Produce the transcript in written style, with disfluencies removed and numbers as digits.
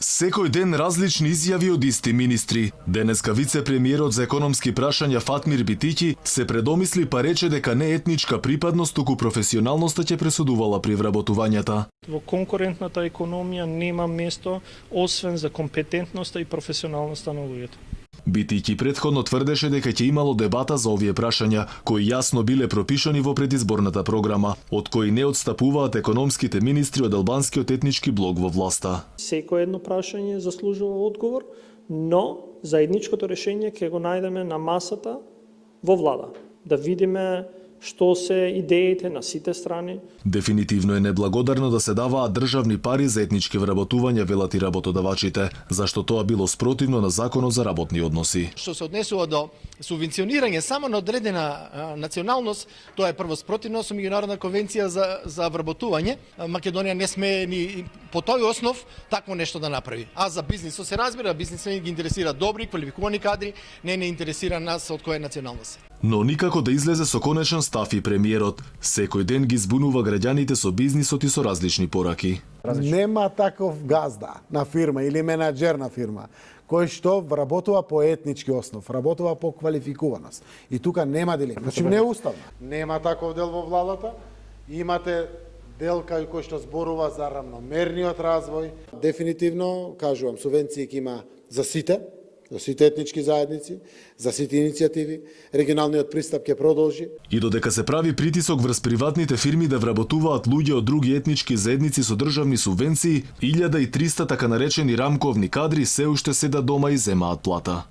Секој ден различни изјави од исти министри. Денеска вице-премиерот за економски прашања Фатмир Битиќи се предомисли па рече дека не етничка припадност, туку професионалноста ќе пресудувала при вработувањата. Во конкурентната економија нема место освен за компетентноста и професионалноста на луѓето. Битиќи претходно тврдеше дека ќе имало дебата за овие прашања, кои јасно биле пропишани во предизборната програма, од кои не отстапуваат економските министри од албанскиот етнички блок во власта. Секој едно прашање заслужува одговор, но заедничкото решение ќе го најдеме на масата во влада. Да видиме што се идеите на сите страни. Дефинитивно е неблагодарно да се даваат државни пари за етнички вработувања, велат и работодавачите, зашто тоа било спротивно на Законот за работни односи. Што се однесува до субвенционирање само на одредена националност, тоа е прво спротивно со меѓународна конвенција за вработување. Македонија не сме ни по тој основ такво нешто да направи. А за бизнисот се разбира, бизнисот ги интересира добри, квалификувани кадри, не интересира нас од која националност. Но никако да излезе со конечен став и премиерот. Секој ден ги збунува граѓаните со бизнисот и со различни пораки. Нема таков газда на фирма или менаџер на фирма кој што вработува по етнички основ, вработува по квалификуваност. И тука нема дилема. Значи неуставно. Нема таков дел во владата. Имате дел кој што зборува за равномерниот развој. Дефинитивно, кажувам, субвенции ќе има за сите етнички заедници, за сите иницијативи, регионалниот пристап ќе продолжи. И додека се прави притисок врз приватните фирми да вработуваат луѓе од други етнички заедници со државни субвенции, 1300 така наречени рамковни кадри се уште седат дома и земаат плата.